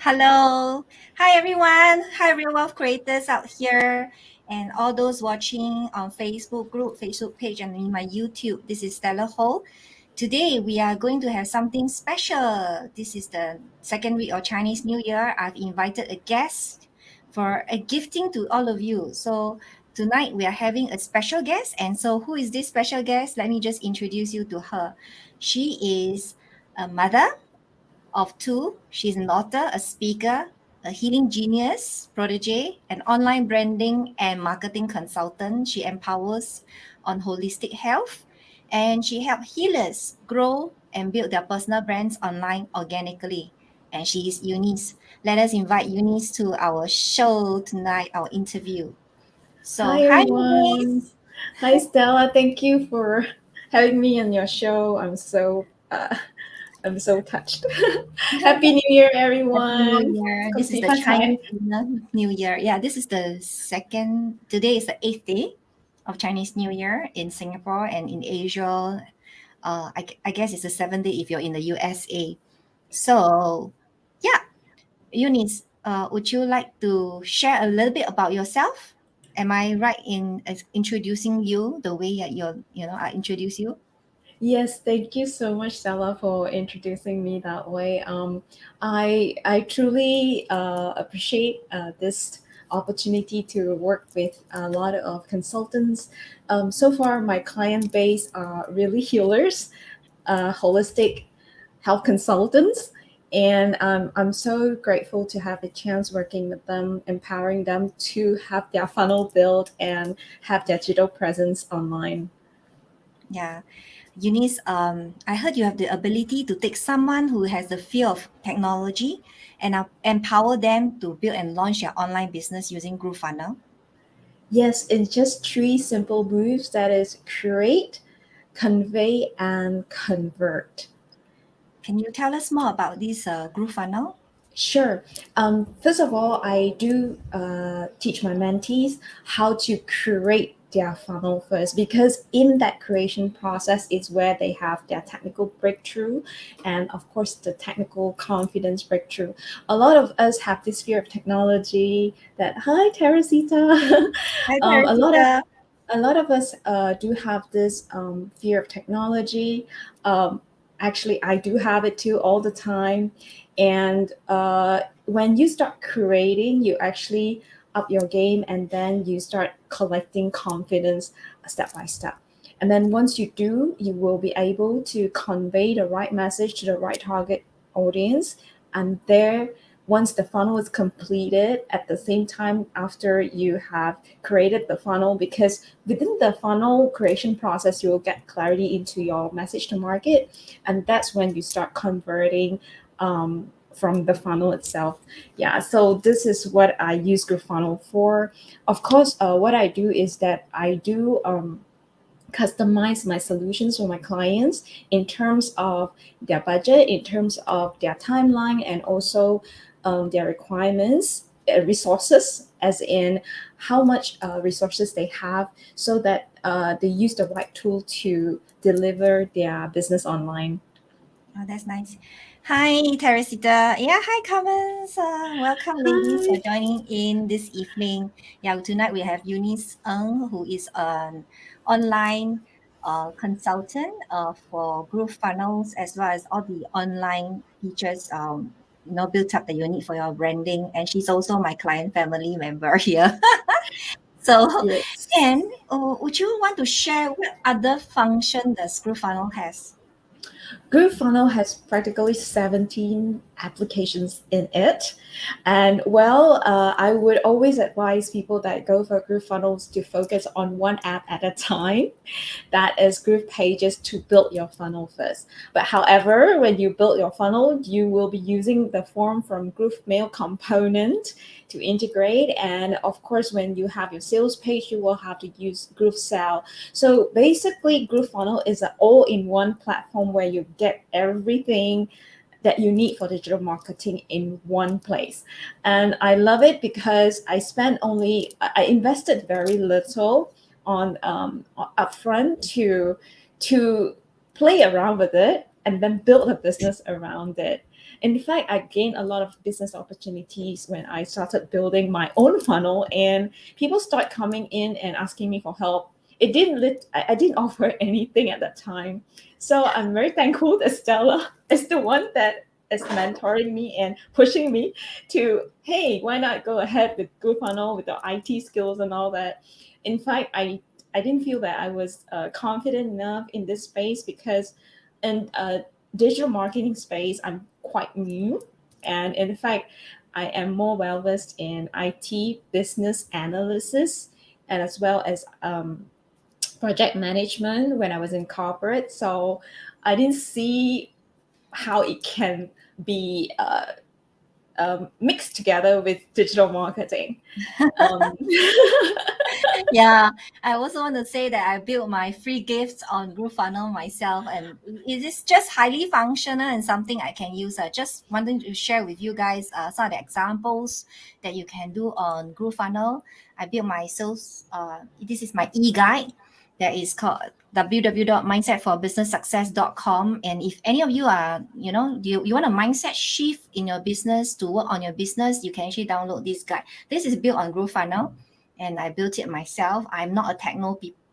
Hello. Hi, everyone. Hi, real wealth creators out here and all those watching on Facebook group, Facebook page, and in my YouTube. This is Stella Hoh. Today, we are going to have something special. This is the second week of Chinese New Year. I've invited a guest for a gifting to all of you. So, tonight we are having a special guest. And so, who is this special guest? Let me just introduce you to her. She is a mother of two. She's an author, a speaker, a healing genius, protege, an online branding and marketing consultant. She empowers on holistic health and she helps healers grow and build their personal brands online organically. And she is Eunice. Let us invite Eunice to our show tonight, our interview. So, Hi hi, everyone. Eunice. Hi Stella. Thank you for having me on your show. I'm so touched. Happy New Year, Happy New everyone. Year. This is the Chinese 恭喜发财. New Year. Yeah, this is the second, today is the eighth day of Chinese New Year in Singapore and in Asia. I guess it's the seventh day if you're in the USA. So, yeah, Eunice, would you like to share a little bit about yourself? Am I right in introducing you the way that I introduce you? Yes, thank you so much, Stella, for introducing me that way. I truly appreciate this opportunity to work with a lot of consultants. So far, my client base are really healers, holistic health consultants. And I'm so grateful to have a chance working with them, empowering them to have their funnel built and have their digital presence online. Yeah. Eunice, I heard you have the ability to take someone who has the fear of technology and empower them to build and launch their online business using Groovefunnel. Yes, it's just three simple moves, that is create, convey, and convert. Can you tell us more about this Groovefunnel? Sure. First of all, I do teach my mentees how to create their funnel first, because in that creation process is where they have their technical breakthrough and, of course, the technical confidence breakthrough. A lot of us have this fear of technology that, hi, Teresita. Hi, um, a lot of Teresita. a lot of us do have this fear of technology. Um, Actually, I do have it too all the time. And when you start creating, you actually up your game, and then you start collecting confidence step by step. And then once you do, you will be able to convey the right message to the right target audience. And there, once the funnel is completed, at the same time, after you have created the funnel, because within the funnel creation process, you will get clarity into your message to market. And that's when you start converting from the funnel itself. Yeah, so this is what I use Groovefunnel for. Of course, what I do is that I do customize my solutions for my clients in terms of their budget, in terms of their timeline, and also their requirements, resources, as in how much resources they have, so that they use the right tool to deliver their business online. Oh, that's nice. Hi, Teresita. Yeah, hi, Carmen. Welcome, ladies, for Hi. joining in this evening. Yeah, tonight we have Eunice Ng, who is an online consultant for Groovefunnels, as well as all the online features, built up that you need for your branding. And she's also my client family member here. So, Yes. and would you want to share what other function does Groovefunnel has? Groovefunnel has practically 17 applications in it. And well, I would always advise people that go for Groovefunnels to focus on one app at a time. That is Groove Pages, to build your funnel first. But however, when you build your funnel, you will be using the form from Groove Mail component to integrate. And of course, when you have your sales page, you will have to use Groove Sell. So basically, Groovefunnel is an all-in-one platform where you get everything that you need for digital marketing in one place. And I love it because I invested very little on upfront to play around with it. and then build a business around it. In fact, I gained a lot of business opportunities when I started building my own funnel, and people start coming in and asking me for help. I didn't offer anything at that time. So I'm very thankful that Stella is the one that is mentoring me and pushing me to, hey, why not go ahead with Groovefunnel with the IT skills and all that. In fact, I didn't feel that I was confident enough in this space because in digital marketing space, I'm quite new. And in fact, I am more well versed in IT business analysis and as well as project management when I was in corporate. So I didn't see how it can be mixed together with digital marketing. Um, Yeah, I also want to say that I built my free gifts on Groovefunnel myself, and it is just highly functional and something I can use. I just wanting to share with you guys some of the examples that you can do on Groovefunnel. I built my sales. This is my e-guide that is called www.mindsetforbusinesssuccess.com. And if any of you are, you want a mindset shift in your business to work on your business, you can actually download this guide. This is built on Groovefunnel and I built it myself. I'm not a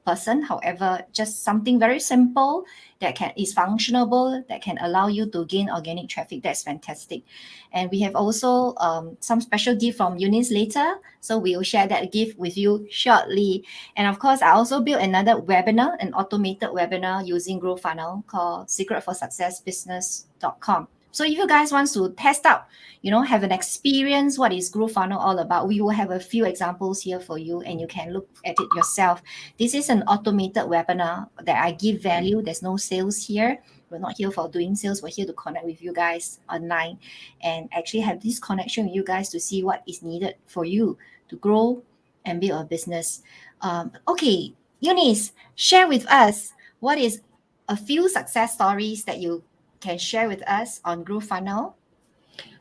person, however, just something very simple that is functionable that can allow you to gain organic traffic. That's fantastic. And we have also some special gift from Eunice later, so we will share that gift with you shortly. And of course, I also built another webinar, an automated webinar using Groovefunnel called secretforsuccessbusiness.com. So if you guys want to test out, have an experience what is Groovefunnel all about, we will have a few examples here for you and you can look at it yourself. This is an automated webinar that I give value. There's no sales here. We're not here for doing sales. We're here to connect with you guys online and actually have this connection with you guys to see what is needed for you to grow and build a business. Okay, Eunice, share with us what is a few success stories that you can share with us on Groovefunnel.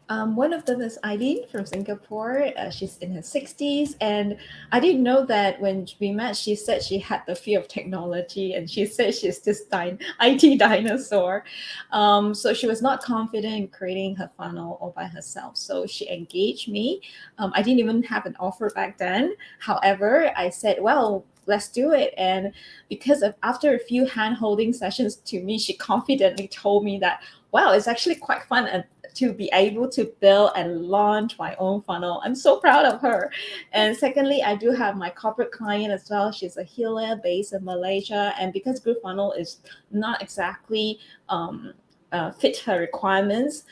One of them is Eileen from Singapore. She's in her 60s. And I didn't know that when we met, she said she had the fear of technology and she said she's this IT dinosaur. So she was not confident in creating her funnel all by herself. So she engaged me. I didn't even have an offer back then. However, I said, well, let's do it. And because of after a few hand holding sessions to me, she confidently told me that, wow, it's actually quite fun and to be able to build and launch my own funnel. I'm so proud of her. And secondly, I do have my corporate client as well. She's a healer based in Malaysia. And because Groovefunnel is not exactly fit her requirements,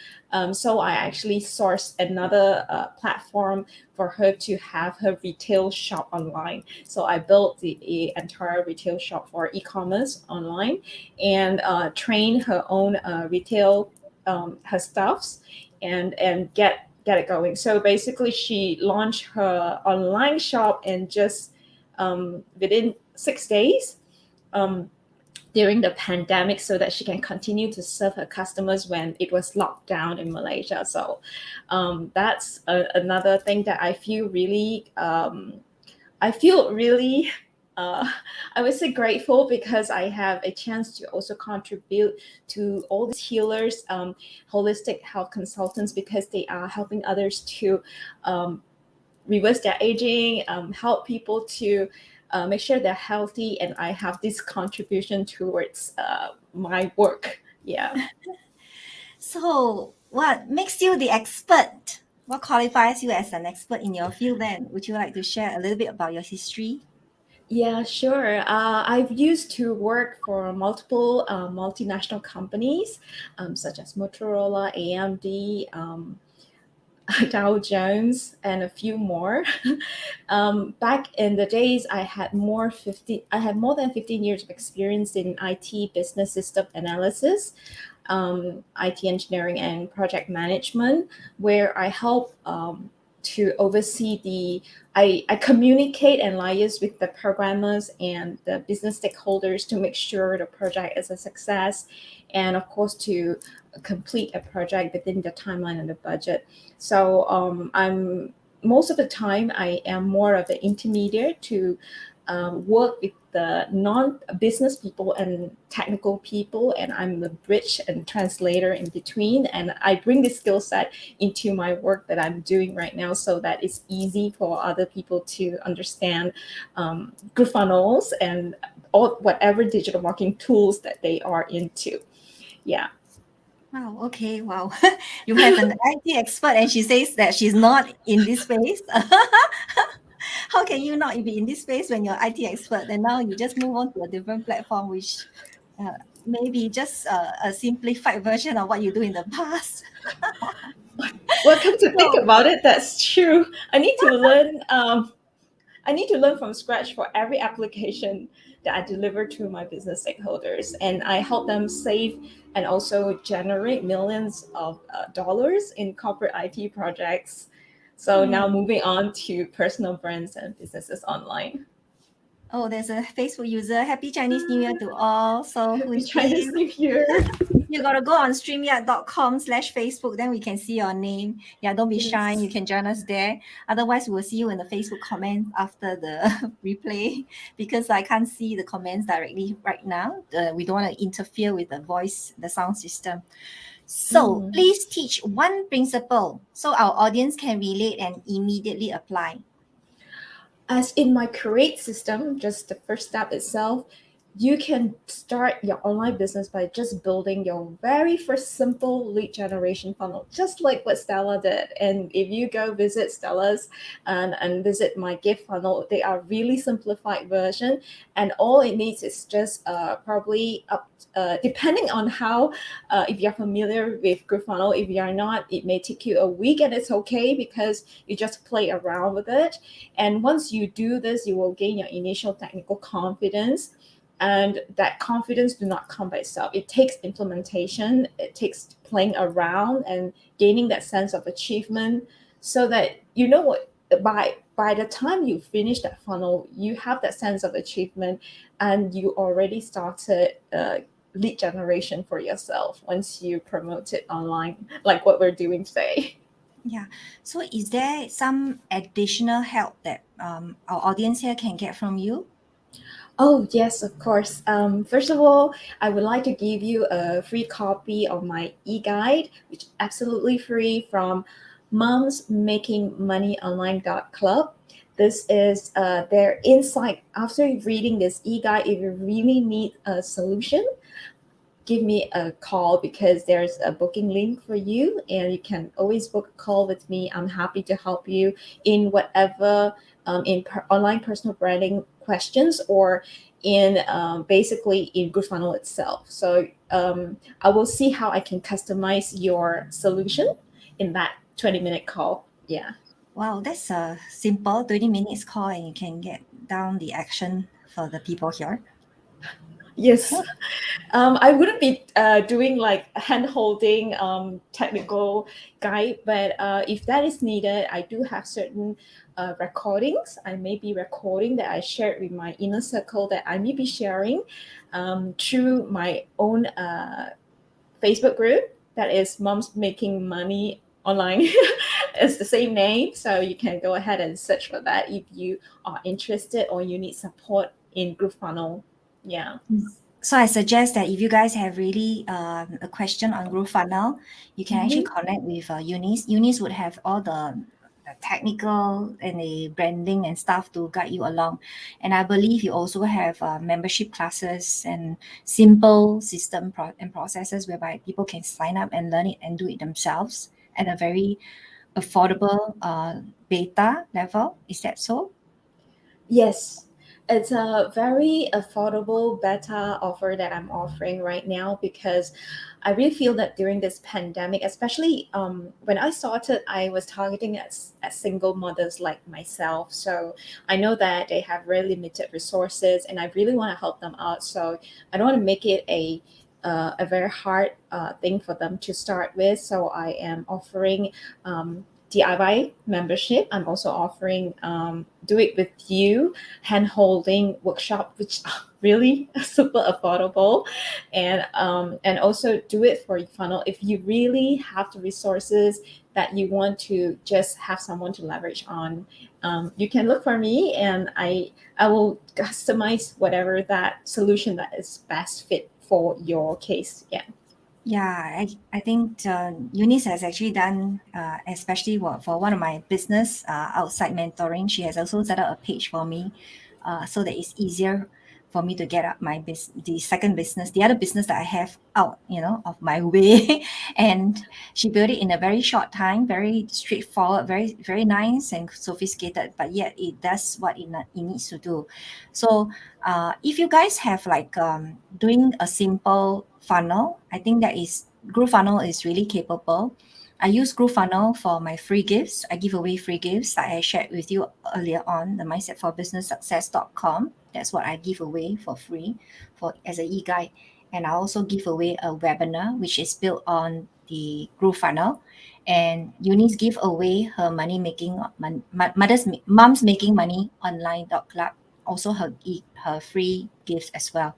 so I actually sourced another platform for her to have her retail shop online. So I built the entire retail shop for e-commerce online and train her own retail her stuffs and get it going. So basically, she launched her online shop in just within 6 days. During the pandemic, so that she can continue to serve her customers when it was locked down in Malaysia. So that's another thing that I feel really, I would say grateful because I have a chance to also contribute to all these healers, holistic health consultants, because they are helping others to reverse their aging, help people to make sure they're healthy, and I have this contribution towards my work. Yeah. So, what makes you the expert? What qualifies you as an expert in your field then? Would you like to share a little bit about your history? Yeah, sure. I've used to work for multiple multinational companies, such as Motorola, AMD, Dow Jones, and a few more. Back in the days, I had more than 15 years of experience in IT business system analysis, IT engineering, and project management, where I help to oversee I communicate and liaise with the programmers and the business stakeholders to make sure the project is a success, and of course to complete a project within the timeline and the budget. So I'm most of the time I am more of an intermediate to work with the non-business people and technical people, and I'm the bridge and translator in between. And I bring this skill set into my work that I'm doing right now, so that it's easy for other people to understand Groovefunnels and all whatever digital marketing tools that they are into. Yeah. Wow. Okay. Wow. You have an IT expert, and she says that she's not in this space. How can you not be in this space when you're IT expert? And now you just move on to a different platform, which maybe just a simplified version of what you do in the past. Well, come to think So, about it, that's true. I need to learn. I need to learn from scratch for every application that I deliver to my business stakeholders, and I help them save and also generate millions of dollars in corporate IT projects. So now hmm. moving on to personal brands and businesses online. Oh, there's a Facebook user. Happy Chinese New Year to all. So who Happy is this? Chinese New Year! You gotta go on streamyard.com/Facebook, then we can see your name. Yeah, don't be shy. Yes. You can join us there. Otherwise, we'll see you in the Facebook comments after the replay because I can't see the comments directly right now. We don't want to interfere with the voice, the sound system. So Mm. please teach one principle so our audience can relate and immediately apply. As in my create system, just the first step itself, you can start your online business by just building your very first simple lead generation funnel, just like what Stella did. And if you go visit Stella's and visit my gift funnel, they are really simplified version. And all it needs is just probably up, depending on how, if you're familiar with Group Funnel, if you're not, it may take you a week, and it's okay because you just play around with it. And once you do this, you will gain your initial technical confidence. And that confidence do not come by itself. It takes implementation, it takes playing around and gaining that sense of achievement, so that you know what, by the time you finish that funnel, you have that sense of achievement, and you already started lead generation for yourself once you promote it online, like what we're doing today. Yeah. So is there some additional help that our audience here can get from you? Oh, yes, of course. First of all, I would like to give you a free copy of my e-guide, which is absolutely free from momsmakingmoneyonline.club. This is their insight. After reading this e-guide, if you really need a solution, give me a call, because there's a booking link for you, and you can always book a call with me. I'm happy to help you in whatever online personal branding questions, or in basically in Groovefunnel itself. So I will see how I can customize your solution in that 20-minute call. Yeah. Wow, that's a simple 20 minutes call and you can get down the action for the people here. Yes. I wouldn't be doing like hand holding technical guide, but if that is needed, I do have certain recordings. I may be recording that I shared with my inner circle, that I may be sharing through my own Facebook group, that is Moms Making Money Online. It's the same name, so you can go ahead and search for that if you are interested or you need support in Group Funnel. Yeah. So I suggest that if you guys have really a question on Growth Funnel, you can actually Mhm. connect with Eunice. Eunice would have all the technical and the branding and stuff to guide you along. And I believe you also have membership classes and simple and processes whereby people can sign up and learn it and do it themselves at a very affordable beta level. Is that so? Yes, it's a very affordable beta offer that I'm offering right now, because I really feel that during this pandemic, especially when I started, I was targeting at single mothers like myself. So I know that they have very limited resources, and I really want to help them out. So I don't want to make it a very hard thing for them to start with. So I am offering DIY membership. I'm also offering do it with you hand holding workshop, which are really super affordable, and also do it for your funnel. If you really have the resources that you want to just have someone to leverage on, you can look for me, and I will customize whatever that solution that is best fit for your case. Yeah. Yeah, I think Eunice has actually done, especially for one of my business outside mentoring. She has also set up a page for me, so that it's easier for me to get up the second business, the other business that I have out, of my way. And she built it in a very short time, very straightforward, very very nice and sophisticated, but yet it does what it needs to do. So if you guys have like doing a simple funnel, I think that is Groovefunnel is really capable. I use Groovefunnel for my free gifts. I give away free gifts like I shared with you earlier on, the mindsetforbusinesssuccess.com. That's what I give away for free for as an e-guide. And I also give away a webinar which is built on the Groovefunnel. And Eunice give away her money making mom's making money online club, also her free gifts as well.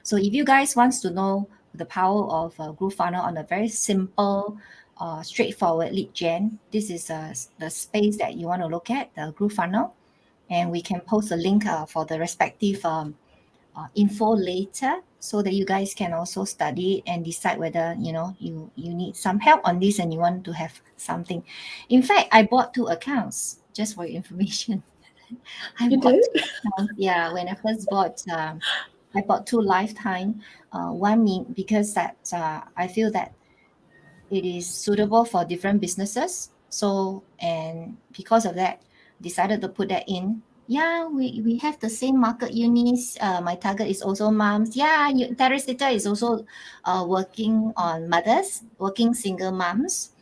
So if you guys wants to know the power of Groovefunnel on a very simple, straightforward lead gen, this is the space that you want to look at, the Groovefunnel, and we can post a link for the respective info later so that you guys can also study it and decide whether you need some help on this and you want to have something. In fact, I bought two accounts just for your information. I You bought did? two accounts. Yeah, when I first bought, I bought two lifetime. One because that I feel that it is suitable for different businesses. So, and because of that, decided to put that in. Yeah, we have the same market units. My target is also moms. Yeah, Teresita is also working on mothers, working single moms.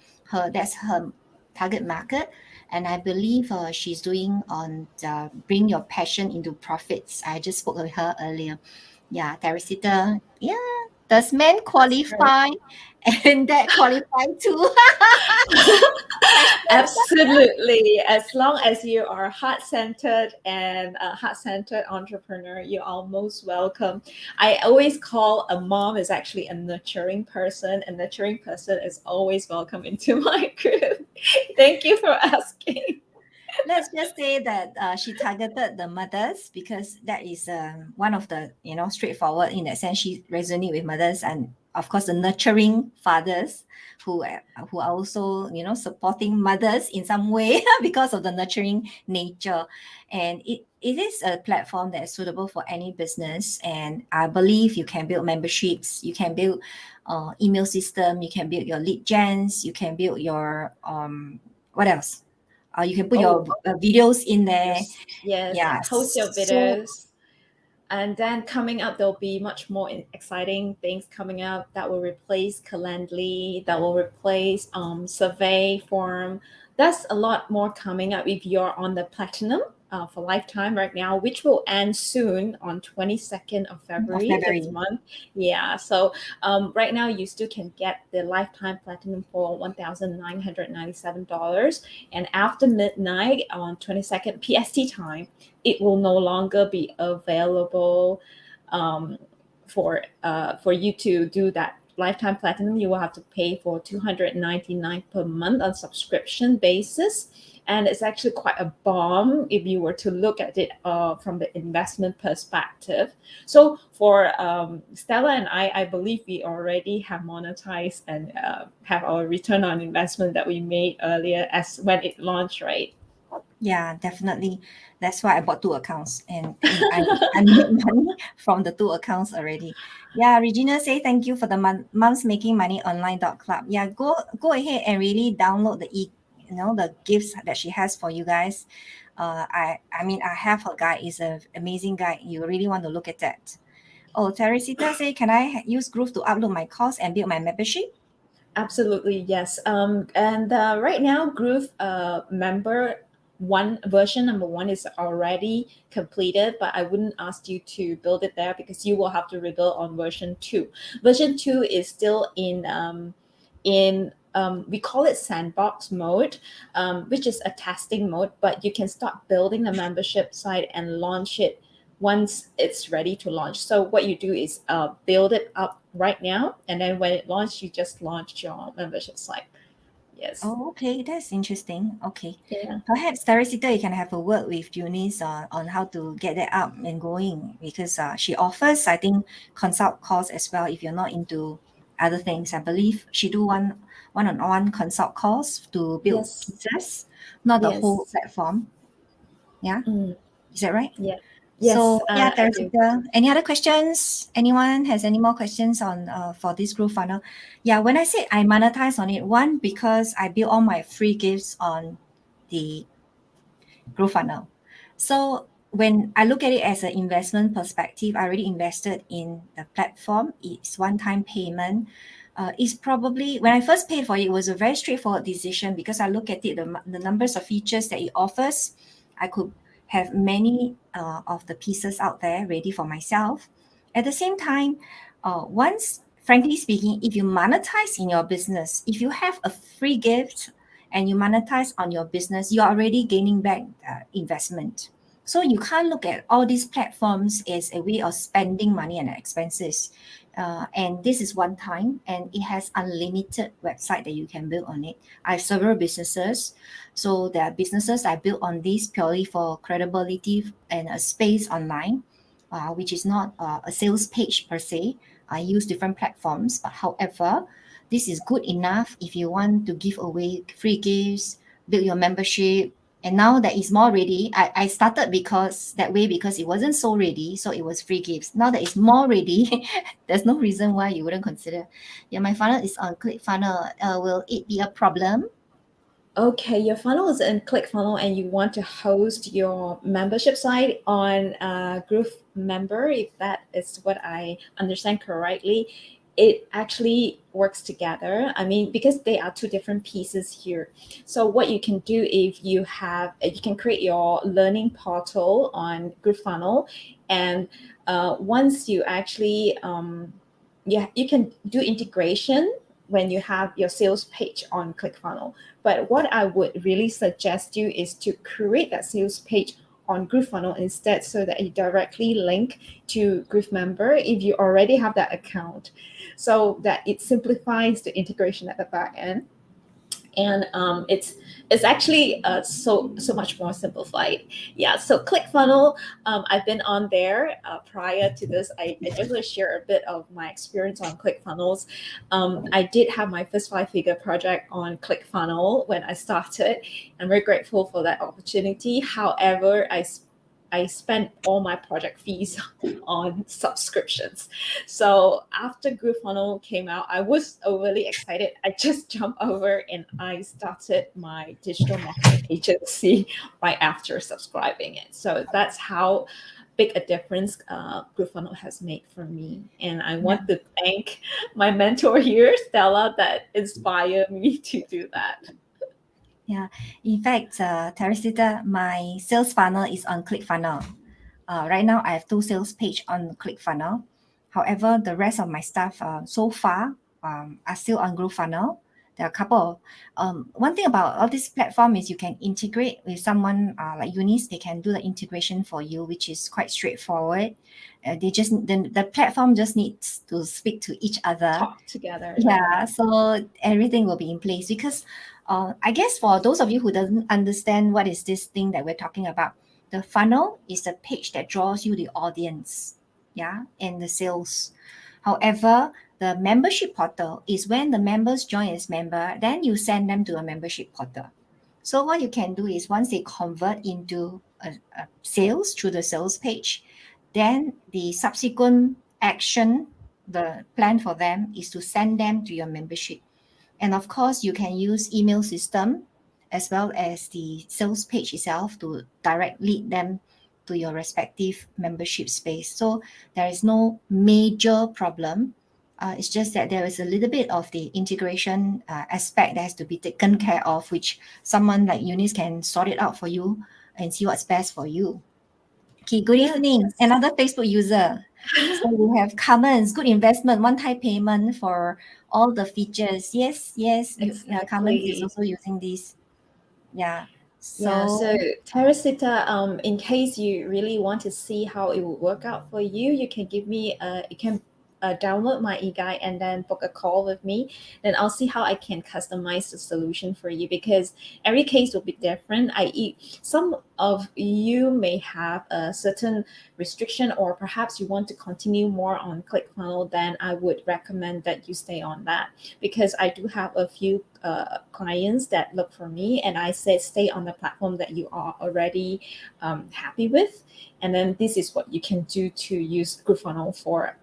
That's her target market. And I believe she's doing on the bring your passion into profits. I just spoke with her earlier. Yeah, Teresita. Yeah, does men That's great. qualify? And that qualify too. Question. Absolutely. As long as you are heart centered and a heart centered entrepreneur, you are most welcome. I always call a mom is actually a nurturing person. A nurturing person is always welcome into my group. Thank you for asking. Let's just say that she targeted the mothers because that is one of the straightforward in that sense. She resonate with mothers and of course the nurturing fathers who are also supporting mothers in some way because of the nurturing nature. And it is a platform that is suitable for any business. And I believe you can build memberships, you can build email system, you can build your lead gens, you can build your what else, you can put your Oh, videos in there. yes, yes. Yeah. Post your So videos. And then coming up, there'll be much more exciting things coming up that will replace Calendly, that will replace survey form. That's a lot more coming up if you're on the platinum for lifetime right now, which will end soon on 22nd of of February this February. month. Yeah, so right now you still can get the lifetime platinum for $1,997. And after midnight on 22nd PST time, it will no longer be available um, for you to do that lifetime platinum. You will have to pay for 299 per month on subscription basis, and it's actually quite a bomb if you were to look at it from the investment perspective. So for Stella and I believe we already have monetized and have our return on investment that we made earlier as when it launched, right? Yeah, definitely. That's why I bought two accounts and I made money from the two accounts already. Yeah, Regina say thank you for the moms making money online.club. Yeah, go ahead and really download the gifts that she has for you guys. I mean I have her guide, is an amazing guide. You really want to look at that. Oh, Teresita say, can I use Groove to upload my course and build my membership? Absolutely, yes. And right now, Groove member one version number one is already completed, but I wouldn't ask you to build it there because you will have to rebuild on version two. Version two is still in we call it sandbox mode, which is a testing mode, but you can start building the membership site and launch it once it's ready to launch. So what you do is build it up right now, and then when it launches, you just launch your membership site. Yes. Oh, okay, that's interesting. Okay. Yeah. Perhaps Teresita, you can have a word with Eunice on how to get that up and going because she offers, I think, consult calls as well if you're not into other things. I believe she do one-on-one consult calls to build Yes. pieces, not the whole Yes. platform. Yeah, Mm, is that right? yeah. So Yes. yeah, I do. Teresita, any other questions? Anyone has any more questions on for this group funnel? Yeah, when I said I monetize on it, one because I build all my free gifts on the Groovefunnel. So when I look at it as an investment perspective, I already invested in the platform. It's one-time payment. It's probably when I first paid for it, it was a very straightforward decision because I look at it the numbers of features that it offers. I could have many of the pieces out there ready for myself. At the same time, once frankly speaking, if you monetize in your business, if you have a free gift and you monetize on your business, you're already gaining back investment. So you can't look at all these platforms as a way of spending money and expenses. And this is one time, and it has unlimited website that you can build on it. I have several businesses, so there are businesses I built on this purely for credibility and a space online, which is not a sales page per se. I use different platforms, but however, this is good enough if you want to give away free gifts, build your membership. And now that it's more ready, I started because that way because it wasn't so ready, so it was free gifts. Now that it's more ready, there's no reason why you wouldn't consider. Yeah, my funnel is on ClickFunnels. Will it be a problem? Okay, your funnel is in ClickFunnel and you want to host your membership site on Groove Member, if that is what I understand correctly. It actually works together. I mean, because they are two different pieces here. So what you can do if you have, you can create your learning portal on GrooveFunnel, and once you actually, yeah, you can do integration when you have your sales page on ClickFunnels. But what I would really suggest you is to create that sales page on Groovefunnels instead, so that you directly link to Groove Member if you already have that account, so that it simplifies the integration at the back end. And it's actually so much more simplified. Yeah. So ClickFunnels, I've been on there prior to this. I just want to share a bit of my experience on ClickFunnels. I did have my first five-figure project on ClickFunnels when I started. I'm very grateful for that opportunity. However, I spent all my project fees on subscriptions. So after Groovefunnels came out, I was overly excited. I just jumped over and I started my digital marketing agency right after subscribing it. So that's how big a difference Groovefunnels has made for me. And I Yeah. want to thank my mentor here, Stella, that inspired me to do that. Yeah. In fact, Teresita, my sales funnel is on ClickFunnels. Right now, I have two sales page on ClickFunnels. However, the rest of my stuff so far are still on Groovefunnels. There are a couple of one thing about all this platform is you can integrate with someone like Eunice. They can do the integration for you, which is quite straightforward. The platform just needs to speak to each other. Talk together. Yeah. Yeah, so everything will be in place because I guess for those of you who doesn't understand what is this thing that we're talking about, the funnel is the page that draws you the audience, yeah, and the sales. However, the membership portal is when the members join as member, then you send them to a membership portal. So what you can do is once they convert into a sales through the sales page, then the subsequent action, the plan for them is to send them to your membership. And of course, you can use email system as well as the sales page itself to direct lead them to your respective membership space. So there is no major problem. It's just that there is a little bit of the integration aspect that has to be taken care of, which someone like Eunice can sort it out for you and see what's best for you. Okay, good Yes, evening. yes. Another Facebook user. So we have Carmen's good investment, one-time payment for all the features. Yes, yes, yeah, Carmen's is Exactly. also using this. Yeah. Yeah, so So Teresita, in case you really want to see how it will work out for you, you can give me you can download my e-guide and then book a call with me. Then I'll see how I can customize the solution for you because every case will be different. I.e., some of you may have a certain restriction, or perhaps you want to continue more on ClickFunnels. Then I would recommend that you stay on that because I do have a few clients that look for me, and I say stay on the platform that you are already happy with, and then this is what you can do to use Groovefunnels for.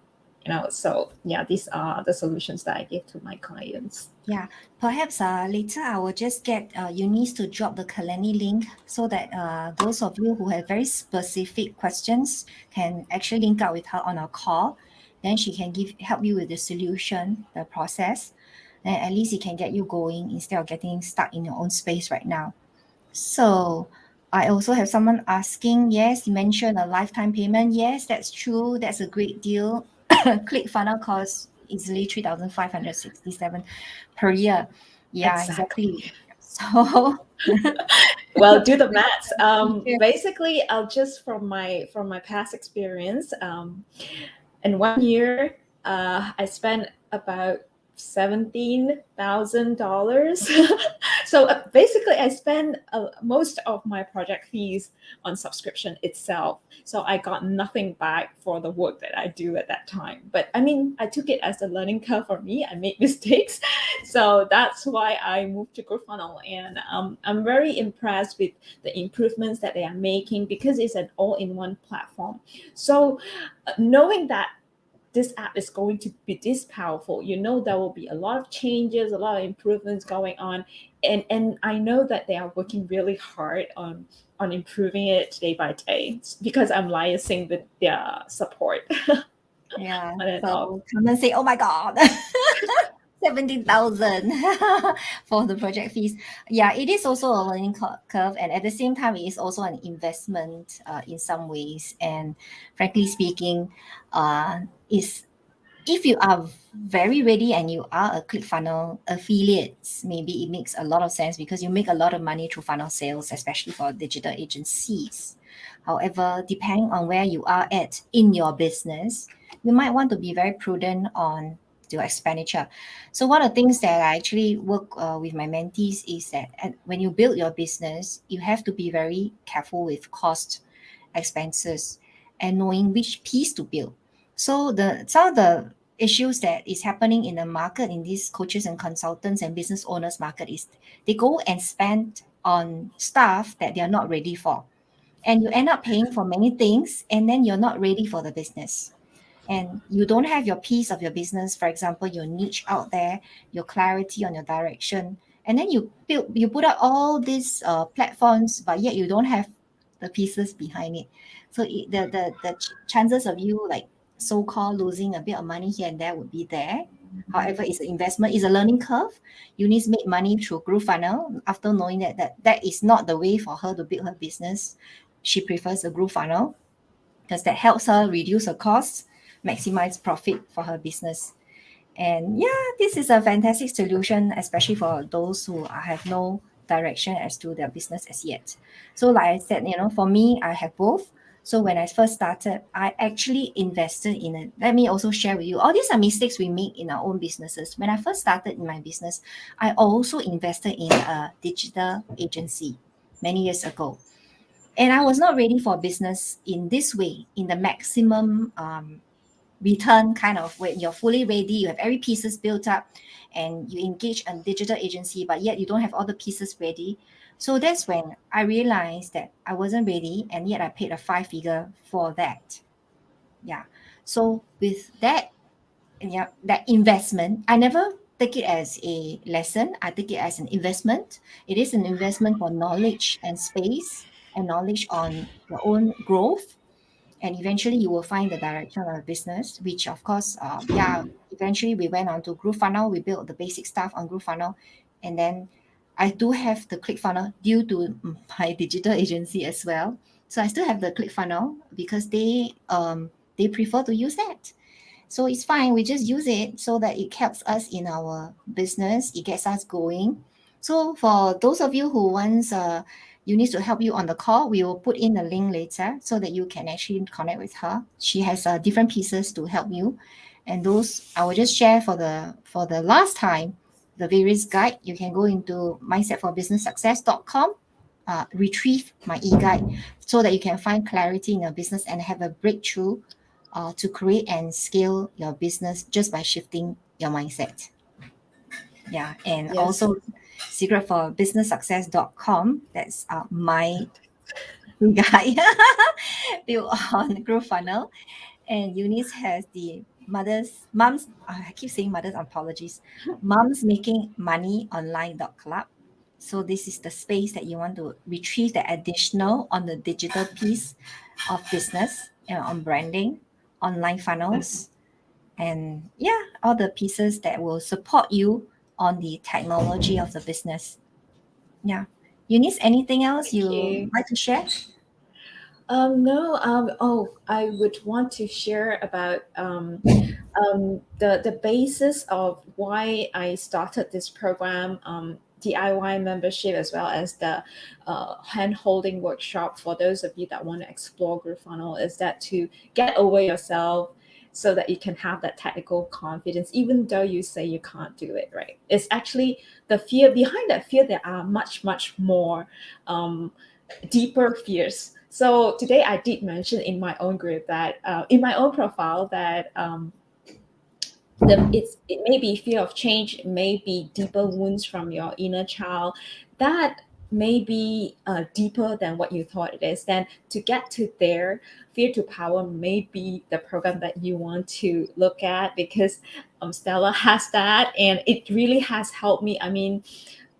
So yeah, these are the solutions that I give to my clients. yeah, perhaps later I will just get Eunice to drop the Kalani link so that those of you who have very specific questions can actually link up with her on a call. Then she can help you with the solution, the process. And at least it can get you going instead of getting stuck in your own space right now. So I also have someone asking, yes, you mentioned a lifetime payment. Yes, that's true. That's a great deal. ClickFunnels costs easily 3,567 per year. Yeah, Exactly. exactly. So Well, do the maths. yeah. Basically, I'll just from my past experience. In 1 year, I spent about $17,000. So basically, I spent most of my project fees on subscription itself. So I got nothing back for the work that I do at that time. But I mean, I took it as a learning curve for me. I made mistakes, so that's why I moved to Groovefunnels, and I'm very impressed with the improvements that they are making because it's an all-in-one platform. So knowing that this app is going to be this powerful, there will be a lot of changes, a lot of improvements going on, and I know that they are working really hard on improving it day by day because I'm liaising with their support Yeah. on and off. So come and say, oh my God. 17,000 for the project fees. Yeah, it is also a learning curve, and at the same time, it is also an investment in some ways. And frankly speaking, is if you are very ready and you are a ClickFunnels affiliate, maybe it makes a lot of sense because you make a lot of money through funnel sales, especially for digital agencies. However, depending on where you are at in your business, you might want to be very prudent on your expenditure. So one of the things that I actually work with my mentees is that when you build your business, you have to be very careful with cost, expenses, and knowing which piece to build. So the some of the issues that is happening in the market in these coaches and consultants and business owners market is they go and spend on stuff that they are not ready for, and you end up paying for many things and then you're not ready for the business, and you don't have your piece of your business, for example your niche out there, your clarity on your direction, and then you put out all these platforms but yet you don't have the pieces behind it. So chances of you like so-called losing a bit of money here and there would be there. However, it's an investment, it's a learning curve. Eunice made money through Groovefunnels after knowing that is not the way for her to build her business. She prefers a Groovefunnels because that helps her reduce her costs, maximize profit for her business. And yeah, this is a fantastic solution, especially for those who have no direction as to their business as yet. So, like I said, for me, I have both. So when I first started, I actually invested in it. Let me also share with you. All these are mistakes we make in our own businesses. When I first started in my business, I also invested in a digital agency many years ago. And I was not ready for business in this way, in the maximum return kind of when you're fully ready, you have every pieces built up, and you engage a digital agency, but yet you don't have all the pieces ready. So that's when I realized that I wasn't ready, and yet I paid a five-figure for that. Yeah. So with that, yeah, that investment, I never take it as a lesson. I take it as an investment. It is an investment for knowledge and space and knowledge on your own growth, and eventually you will find the direction of the business, which of course yeah, eventually we went on to Groovefunnels. We built the basic stuff on Groovefunnels, and then I do have the ClickFunnels due to my digital agency as well. So I still have the ClickFunnel because they prefer to use that. So it's fine. We just use it so that it helps us in our business. It gets us going. So for those of you who wants Eunice to help you on the call, we will put in the link later so that you can actually connect with her. She has different pieces to help you, and those I will just share for the last time the various guide. You can go into mindsetforbusinesssuccess.com, retrieve my e-guide so that you can find clarity in your business and have a breakthrough to create and scale your business just by shifting your mindset. Yeah, and Yes. also secretforbusinesssuccess.com. That's my guide built on Groovefunnel. And Eunice has the moms, I keep saying mothers, apologies, moms making money online.club. So this is the space that you want to retrieve the additional on the digital piece of business, on branding, online funnels, and yeah, all the pieces that will support you on the technology of the business. Yeah. Eunice, anything else Thank you you. like to share? No. Oh, I would want to share about the basis of why I started this program, DIY membership, as well as the hand holding workshop for those of you that want to explore Groovefunnel, is that to get over yourself so that you can have that technical confidence, even though you say you can't do it, right? It's actually the fear behind that fear. There are much more um, deeper fears. So today I did mention in my own group that in my own profile that it may be fear of change, it may be deeper wounds from your inner child that may be deeper than what you thought it is. Then to get to there, fear to power may be the program that you want to look at, because Stella has that and it really has helped me. I mean,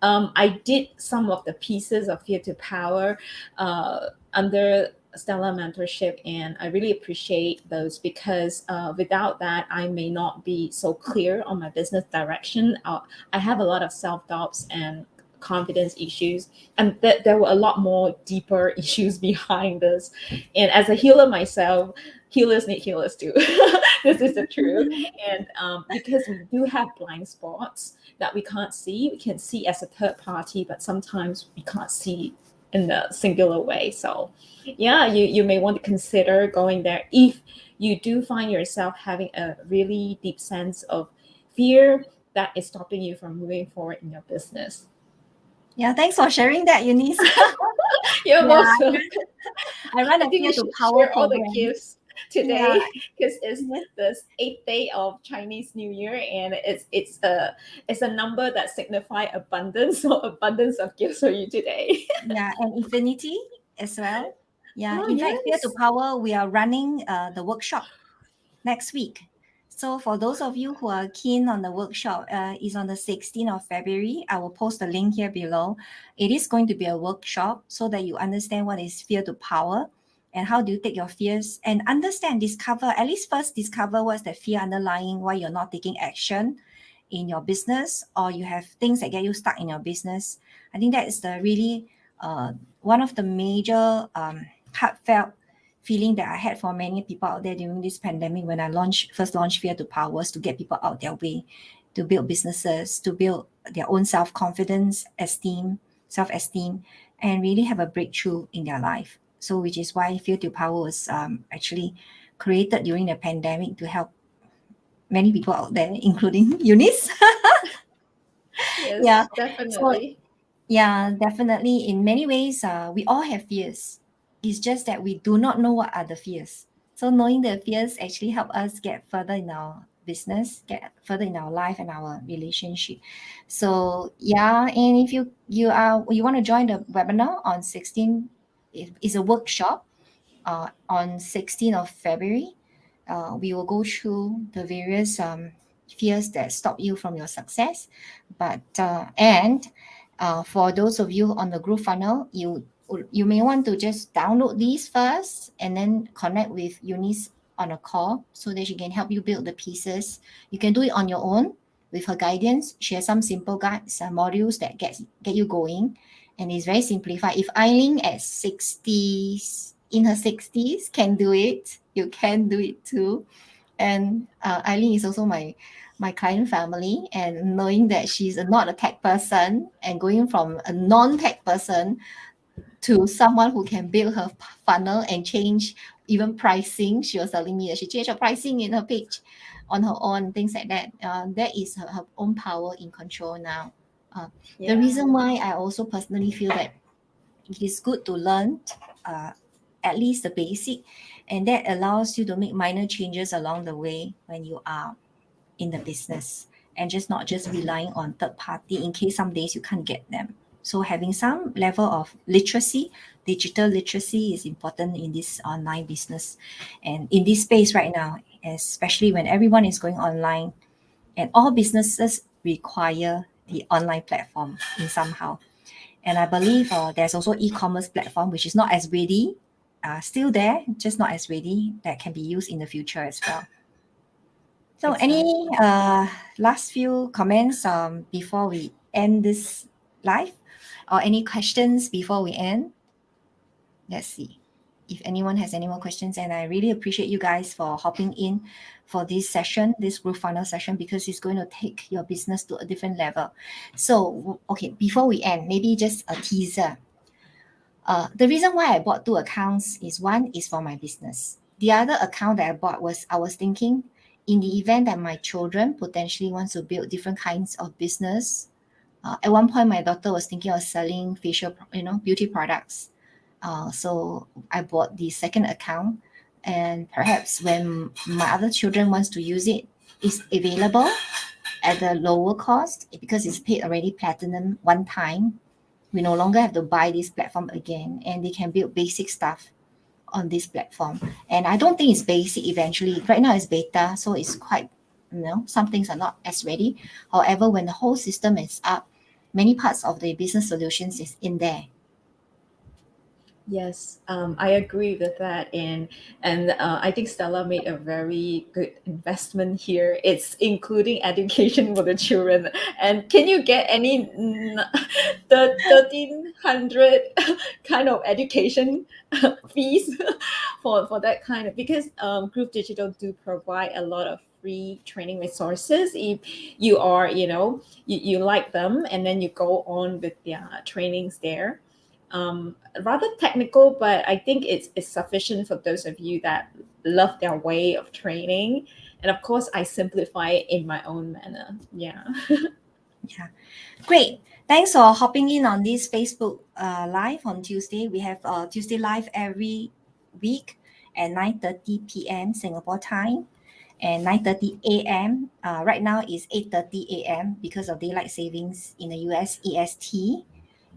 I did some of the pieces of Fear to Power under Stella mentorship, and I really appreciate those because without that, I may not be so clear on my business direction. I have a lot of self doubts and confidence issues, and there were a lot more deeper issues behind this. And as a healer myself, healers need healers too. This is the truth. And because we do have blind spots that we can't see. We can see as a third party, but sometimes we can't see in a singular way. So, yeah, you may want to consider going there if you do find yourself having a really deep sense of fear that is stopping you from moving forward in your business. Yeah, thanks for sharing that, Eunice. You're Yeah, most welcome. I run I a think we Fear to should Power share all the program. gifts Yeah, today because it's yes. the eighth day of Chinese New Year, and it's a number that signify abundance, so abundance of gifts for you today. Yeah, and Infinity as well. Yeah, Oh in fact, Fear to yes. Power, we are running the workshop next week. So for those of you who are keen on the workshop, is on the 16th of February. I will post the link here below. It is going to be a workshop so that you understand what is fear to power and how do you take your fears and understand, discover, at least first discover what's the fear underlying why you're not taking action in your business, or you have things that get you stuck in your business. I think that is the really one of the major heartfelt feeling that I had for many people out there during this pandemic when I first launched Fear to Powers, to get people out their way, to build businesses, to build their own self-confidence, self-esteem, and really have a breakthrough in their life. So which is why Fear to Power was actually created during the pandemic to help many people out there, including Eunice. Yeah. Yes, So definitely. yeah, definitely. In many ways, we all have fears. It's just that we do not know what are the fears. So knowing the fears actually help us get further in our business, get further in our life and our relationship. So yeah, and if you want to join the webinar on 16, it's a workshop on 16th of February. We will go through the various fears that stop you from your success. But and for those of you on the group funnel, you may want to just download these first and then connect with Eunice on a call so that she can help you build the pieces. You can do it on your own with her guidance. She has some simple guides, modules that get you going, and it's very simplified. If Eileen at 60 in her 60s can do it. You can do it too. And Eileen is also my client family, and knowing that she's not a tech person and going from a non-tech person to someone who can build her funnel and change even pricing. She was telling me that she changed her pricing in her page on her own, things like that. That is her own power in control now. The Yeah. reason why I also personally feel that it is good to learn uh, at least the basic, and that allows you to make minor changes along the way when you are in the business, and just not just relying on third party in case some days you can't get them. So having some level of literacy, digital literacy, is important in this online business and in this space right now, especially when everyone is going online, and all businesses require the online platform in somehow. And I believe there's also e-commerce platform which is not as ready, still there, just not as ready, that can be used in the future as well. So, any Exactly. last few comments before we end this live, or any questions before we end? Let's see if anyone has any more questions. And I really appreciate you guys for hopping in for this session, this group funnel session, because it's going to take your business to a different level. So, okay, before we end, maybe just a teaser. The reason why I bought two accounts is, one is for my business. The other account that I bought was, I was thinking, in the event that my children potentially wants to build different kinds of business. At one point, my daughter was thinking of selling facial, beauty products. So I bought the second account, and perhaps when my other children wants to use it, it's available at a lower cost because it's paid already platinum one time. We no longer have to buy this platform again, and they can build basic stuff on this platform. And I don't think it's basic eventually. Right now it's beta, so it's quite, some things are not as ready. However, when the whole system is up, many parts of the business solutions is in there. Yes, I agree with that, and I think Stella made a very good investment here. It's including education for the children. And can you get any the 1,300 kind of education fees for that kind of, because Group Digital do provide a lot of free training resources if you are, you like them, and then you go on with their trainings there. Rather technical, but I think it's sufficient for those of you that love their way of training. And of course, I simplify it in my own manner. Yeah. Yeah. Great. Thanks for hopping in on this Facebook live on Tuesday. We have Tuesday live every week at 9:30 p.m. Singapore time and 9:30 a.m. Right now is 8:30 a.m. because of daylight savings in the US EST.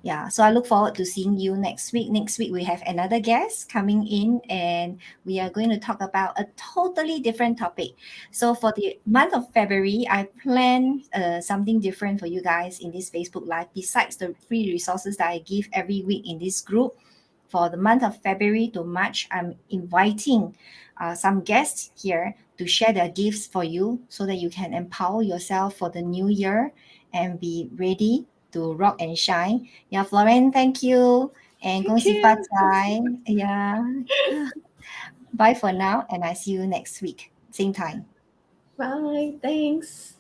Yeah, so I look forward to seeing you next week. Next week, we have another guest coming in, and we are going to talk about a totally different topic. So, for the month of February, I plan something different for you guys in this Facebook Live, besides the free resources that I give every week in this group. For the month of February to March, I'm inviting some guests here to share their gifts for you so that you can empower yourself for the new year and be ready to rock and shine. Yeah, Florence, thank you. And Thank 恭喜发 you. 财. Yeah. Bye for now, and I see you next week, same time. Bye. Thanks.